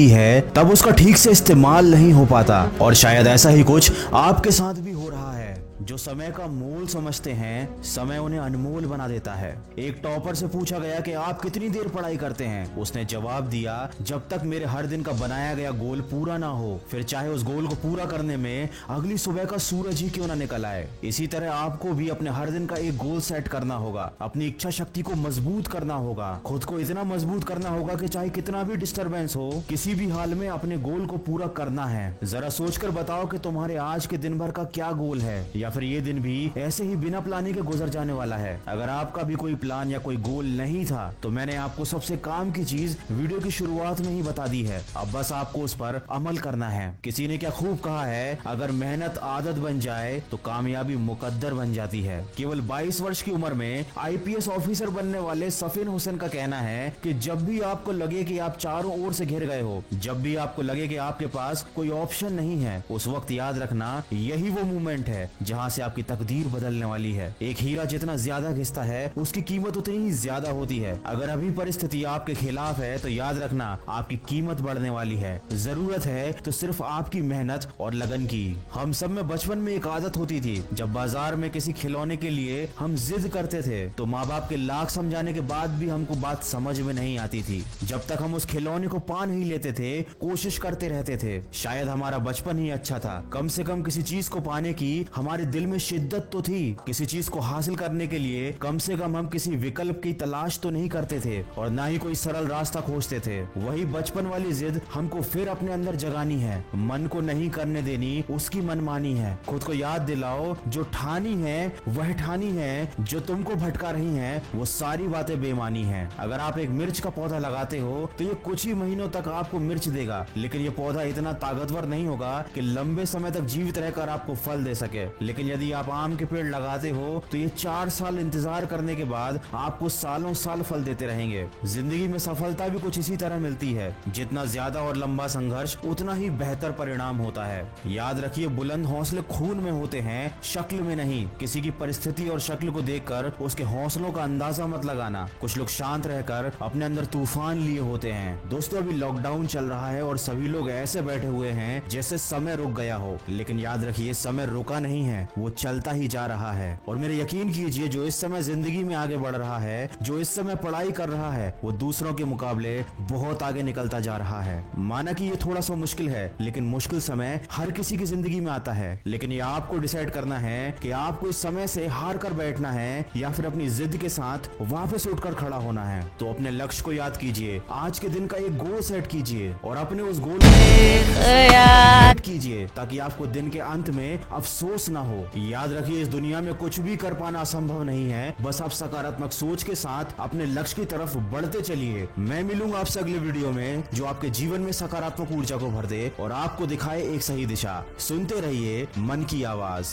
होती है तब उसका ठीक से इस्तेमाल नहीं हो पाता। और शायद ऐसा ही कुछ आपके साथ भी हो रहा है। जो समय का मोल समझते हैं, समय उन्हें अनमोल बना देता है। एक टॉपर से पूछा गया कि आप कितनी देर पढ़ाई करते हैं। उसने जवाब दिया, जब तक मेरे हर दिन का बनाया गया गोल पूरा ना हो, फिर चाहे उस गोल को पूरा करने में अगली सुबह का सूरज ही क्यों ना निकल आए। इसी तरह आपको भी अपने हर दिन का एक गोल सेट करना होगा, अपनी इच्छा शक्ति को मजबूत करना होगा, खुद को इतना मजबूत करना होगा कि चाहे कितना भी डिस्टरबेंस हो, किसी भी हाल में अपने गोल को पूरा करना है। जरा सोचकर बताओ कि तुम्हारे आज के दिन भर का क्या गोल है, या फिर ये दिन भी ऐसे ही बिना प्लानिंग के गुजर जाने वाला है। अगर आपका भी कोई प्लान या कोई गोल नहीं था तो मैंने आपको सबसे काम की चीज वीडियो की शुरुआत में ही बता दी है। अब बस आपको उस पर अमल करना है। किसी ने क्या खूब कहा है, अगर मेहनत आदत बन जाए तो कामयाबी मुकद्दर बन जाती है। केवल 22 वर्ष की उम्र में आईपीएस ऑफिसर बनने वाले सफीन हुसैन का कहना है कि जब भी आपको लगे कि आप चारों ओर से घिर गए हो, जब भी आपको लगे कि आपके पास कोई ऑप्शन नहीं है, उस वक्त याद रखना यही वो मोमेंट है जहां से आपकी तकदीर बदलने वाली है। एक हीरा जितना ज्यादा घिसता है उसकी कीमत उतनी ही ज्यादा होती है। अगर अभी परिस्थिति आपके खिलाफ है तो याद रखना आपकी कीमत बढ़ने वाली है। जरूरत है तो सिर्फ आपकी मेहनत और लगन की। हम सब में बचपन में एक आदत होती थी, जब बाजार में किसी खिलौने के लिए हम जिद करते थे तो माँ बाप के लाख समझाने के बाद भी हमको बात समझ में नहीं आती थी। जब तक हम उस खिलौने को पा नहीं लेते थे, कोशिश करते रहते थे। शायद हमारा बचपन ही अच्छा था। कम से कम किसी चीज को पाने की हमारे दिल में शिद्दत तो थी। किसी चीज को हासिल करने के लिए कम से कम हम किसी विकल्प की तलाश तो नहीं करते थे और ना ही कोई सरल रास्ता खोजते थे। वही बचपन वाली जिद हमको फिर अपने अंदर जगानी है। मन को नहीं करने देनी उसकी मनमानी है। खुद को याद दिलाओ, जो ठानी है वह ठानी है, जो तुमको भटका रही है वो सारी बातें बेमानी है। अगर आप एक मिर्च का पौधा लगाते हो तो ये कुछ ही महीनों तक आपको मिर्च देगा, लेकिन ये पौधा इतना ताकतवर नहीं होगा कि लंबे समय तक जीवित रहकर आपको फल दे सके। लेकिन यदि आप आम के पेड़ लगाते हो तो ये 4 साल इंतजार करने के बाद आपको सालों साल फल देते रहेंगे। जिंदगी में सफलता भी कुछ इसी तरह मिलती है। जितना ज्यादा और लंबा संघर्ष उतना ही बेहतर परिणाम होता है। याद रखिए, बुलंद हौसले खून में होते हैं, शक्ल में नहीं। किसी की परिस्थिति और शक्ल को देखकर उसके हौसलों का अंदाजा मत लगाना। कुछ लोग शांत रहकर अपने अंदर तूफान लिए होते हैं। दोस्तों, अभी लॉकडाउन चल रहा है और सभी लोग ऐसे बैठे हुए हैं जैसे समय रुक गया हो, लेकिन याद रखिए समय रुका नहीं है, वो चलता ही जा रहा है। और मेरे यकीन कीजिए, जो इस समय जिंदगी में आगे बढ़ रहा है, जो इस समय पढ़ाई कर रहा है, वो दूसरों के मुकाबले बहुत आगे निकलता जा रहा है। माना कि ये थोड़ा सा मुश्किल है, लेकिन मुश्किल समय हर किसी की जिंदगी में आता है। लेकिन ये आपको डिसाइड करना है कि आपको इस समय से हार कर बैठना है या फिर अपनी जिद के साथ वापस उठकर खड़ा होना है। तो अपने लक्ष्य को याद कीजिए, आज के दिन का एक गोल सेट कीजिए और अपने उस गोल को कीजिए ताकि आपको दिन के अंत में अफसोस ना हो। याद रखिए, इस दुनिया में कुछ भी कर पाना असंभव नहीं है। बस आप सकारात्मक सोच के साथ अपने लक्ष्य की तरफ बढ़ते चलिए। मैं मिलूंगा आपसे अगले वीडियो में, जो आपके जीवन में सकारात्मक ऊर्जा को भर दे और आपको दिखाए एक सही दिशा। सुनते रहिए मन की आवाज।